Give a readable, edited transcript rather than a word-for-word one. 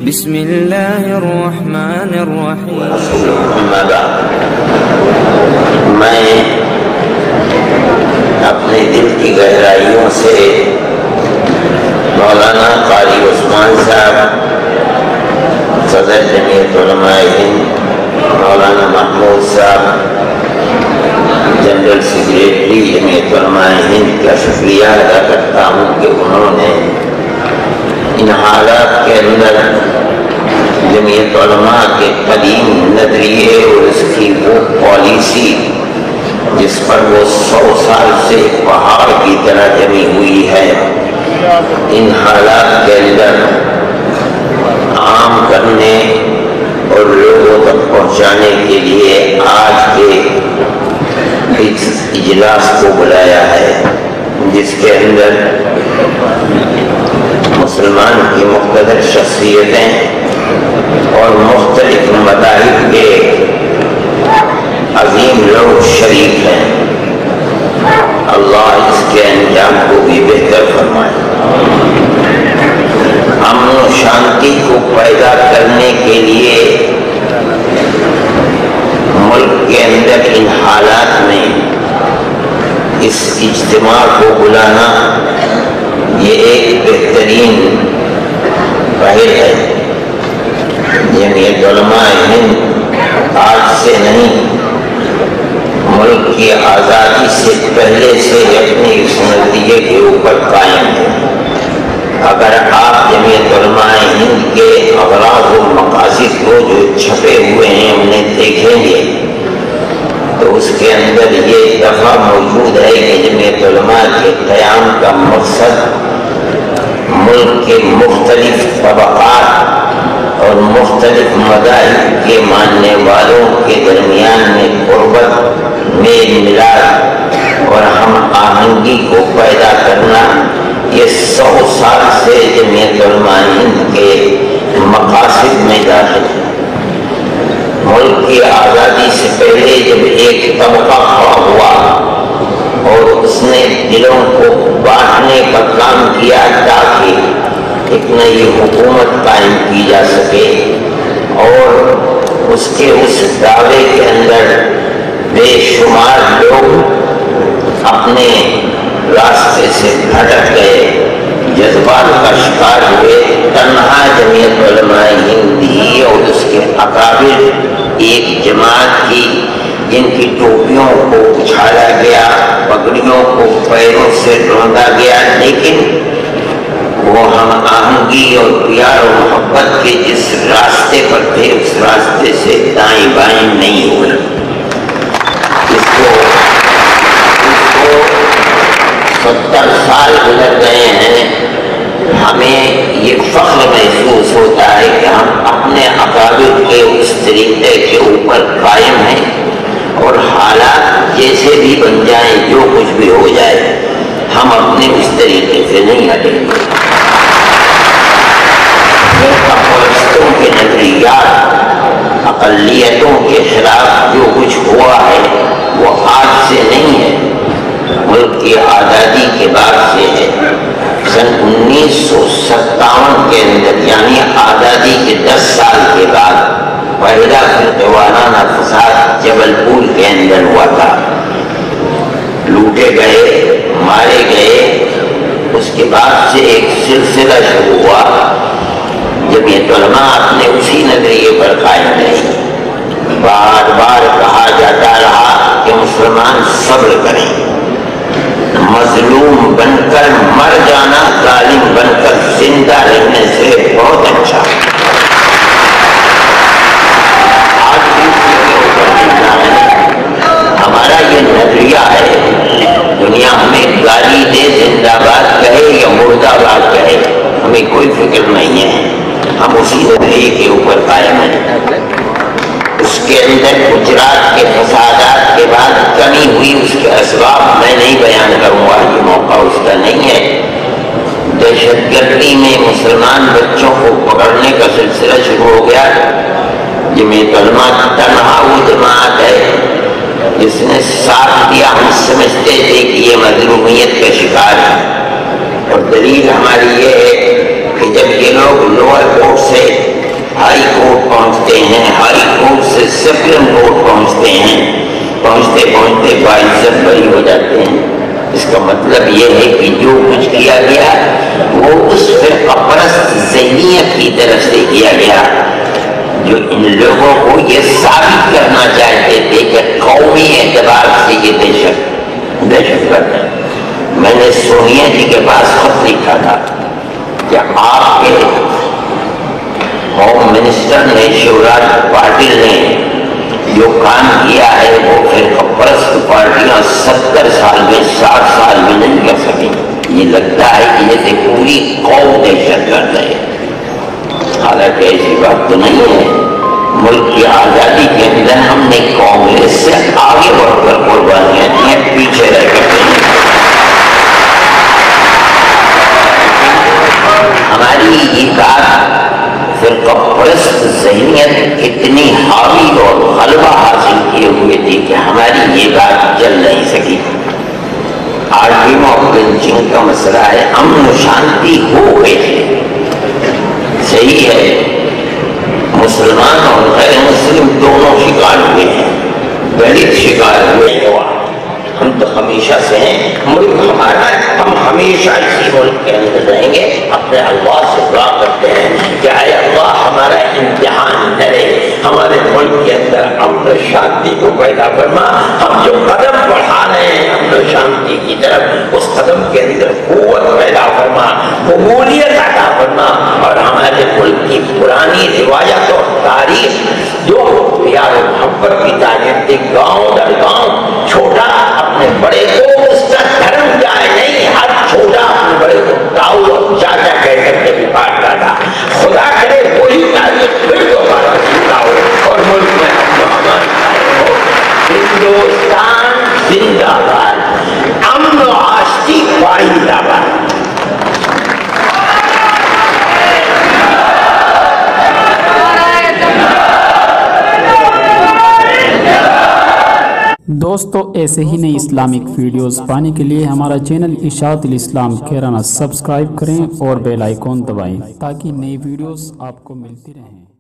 بسم اللہ الرحمن الرحیم۔ میں اپنے دل کی گہرائیوں سے مولانا قاری عثمان صاحب، صدر جمعیت علماء ہند مولانا محمود صاحب، جنرل سیکریٹری جمعیت علماء ہند کا شکریہ ادا کرتا ہوں کہ انہوں نے ان حالات کے اندر جمعیت علماء کے قدیم نظریے اور اس کی وہ پالیسی جس پر وہ 100 سال سے پہاڑ کی طرح جمی ہوئی ہے، ان حالات کے اندر عام کرنے اور لوگوں تک پہنچانے کے لیے آج کے اس اجلاس کو بلایا ہے، جس کے اندر مسلمان کی مقتدر شخصیتیں اور مختلف مذاہب کے عظیم لوگ شریک ہیں۔ اللہ اس کے انجام کو بھی بہتر فرمائے۔ امن و شانتی کو پیدا کرنے کے لیے ملک کے اندر ان حالات میں اس اجتماع کو بلانا یہ ایک بہترین پہل ہے۔ جمعیت علماء ہند آج سے نہیں، ملک کی آزادی سے پہلے سے اپنے اس نتیجے کے اوپر قائم ہے۔ اگر آپ جمعیت علماء ہند کے اغراض و مقاصد کو جو چھپے ہوئے ہیں انہیں دیکھیں گے تو اس کے اندر یہ دفعہ موجود ہے کہ جمعیت علماء کے قیام کا مقصد ملک کے مختلف طبقات اور مختلف مذاہب کے ماننے والوں کے درمیان میں قربت، میل ملاپ اور ہم آہنگی کو پیدا کرنا، یہ 100 سال سے جمعیت علماء ہند کے مقاصد میں داخل ہے۔ ملک کی آزادی سے پہلے جب ایک طبقہ کھڑا ہوا اور اس نے دلوں کو بانٹنے کا کام کیا تاکہ ایک نئی حکومت قائم کی جا سکے، اور اس کے اس دعوے کے اندر بے شمار لوگ اپنے راستے سے بھٹک گئے، جذبات کا شکار ہوئے، تنہا جمعیت علماء ہند ہی اور اس کے اکابر ایک جماعت کی جن کی ٹوپیوں کو اچھالا گیا، پگڑیوں کو پیروں سے روندا گیا، لیکن وہ ہم آہنگی اور پیار و محبت کے جس راستے پر تھے اس راستے سے دائیں بائیں نہیں ہوئے۔ اس کو 70 سال گزر گئے ہیں، ہمیں یہ فخر محسوس ہوتا ہے کہ ہم اپنے اکابر کے اس طریقے کے اوپر قائم ہیں، اور حالات جیسے بھی بن جائیں، جو کچھ بھی ہو جائے، ہم اپنے اس طریقے سے نہیں ہٹیں گے۔ پرستوں کے نظریات، اقلیتوں کے خلاف جو کچھ ہوا ہے وہ آج سے نہیں ہے، ملک کی آزادی کے بعد سے ہے۔ سن 1957 کے اندر، یعنی آزادی کے 10 سال کے بعد، پہلا فرقہ وارانہ فساد جبل پور کے اندر ہوا تھا۔ لوٹے گئے، مارے گئے، اس کے بعد سے ایک سلسلہ شروع ہوا۔ جمعیت علماء اپنے اسی نظریے پر قائم رہی۔ بار بار کہا جاتا رہا کہ مسلمان صبر کریں، مظلوم بن کر مر جانا ظالم بن کر زندہ رہنے سے بہت اچھا۔ آج بھی ہمارا یہ نظریہ ہے، دنیا ہمیں گالی دے، زندہ باد کہے یا مردہ باد کہے، ہمیں کوئی فکر نہیں ہے، ہم اسی نظریے کے اوپر قائم ہیں۔ اس کے اندر گجرات کے فسادات کے بعد کمی ہوئی، اس کے اسباب میں نہیں بیان کروں گا، یہ موقع اس کا نہیں ہے۔ دہشت گردی میں مسلمان بچوں کو پکڑنے کا سلسلہ شروع ہو گیا۔ جمعیت علماء تنہا وہ جماعت ہے جس نے ساتھ دیا۔ ہم سمجھتے تھے کہ یہ مظلومیت کا شکار ہے، اور دلیل ہماری یہ ہے کہ جب یہ لوگ لوور کورٹ سے پہنچتے پہنچتے باعزت بری ہو جاتے ہیں۔ اس کا مطلب یہ ہے کہ جو کچھ کیا گیا وہ اس فرقہ پرست ذہنیت کی طرف سے کیا گیا جو ان لوگوں کو یہ ثابت کرنا چاہتے تھے کہ قومی اعتبار سے یہ دہشت گرد ہے۔ میں نے سونیا جی کے پاس خط لکھا تھا کہ آپ کے ہوم منسٹر نے شیوراج پاٹل نے جو کام کیا ہے وہ فرقہ پرست پارٹیاں 70 سال میں 60 سال میں نہیں کر سکیں۔ یہ لگتا ہے کہ جیسے پوری قوم دہشت گرد ہے، حالانکہ ایسی بات تو نہیں ہے۔ ملک کی آزادی کے اندر ہم نے کانگریس سے آگے بڑھ کر قربانیاں دی ہیں، پیچھے رہ کر نہیں۔ ہماری یہ بات فرقہ پرست ذہنیت اتنی حاوی اور غلبہ حاصل کیے ہوئے تھی کہ ہماری یہ بات چل نہیں سکی۔ آرڈیم آف لنچنگ کا مسئلہ ہے، امن و شانتی ہو گئی، صحیح ہے، مسلمان اور غیر مسلم دونوں شکار ہوئے ہیں، دلت شکار ہوئے ہوا۔ ہم تو ہمیشہ سے ہیں، ملک ہمارا ہے، ہم ہمیشہ اسی ملک کے اندر رہیں گے۔ اپنے اللہ سے دعا کرتے ہیں کہ اے اللہ ہمارا امتحان کرے، ہمارے ملک کے اندر امن و شانتی کو پیدا فرما۔ ہم جو قدم بڑھا رہے ہیں امن و شانتی کی طرف، اس قدم کے اندر قوت پیدا فرما، قبولیت عطا فرما، اور ہمارے ملک کی پرانی روایت اور تاریخ جو پیار و محبت کی تاریخ تھی، گاؤں در گاؤں چھوٹا اپنے بڑے کو اس کا دھرم جائے نہیں، ہر چھوٹا اپنے بڑے کو تاؤ اور چاچا کہہ کر کے پکارتا تھا۔ خدا کرے وہی تاریخ پھر دوبارہ زندہ ہو اور ملک میں امن و امان قائم ہو۔ ہندوستان زندہ باد، امن و آشتی پائندہ باد۔ دوستو ایسے ہی نئی اسلامک ویڈیوز پانے کے لیے ہمارا چینل اشاعت الاسلام کیرانہ سبسکرائب کریں اور بیل آئیکن دبائیں تاکہ نئی ویڈیوز آپ کو ملتی رہیں۔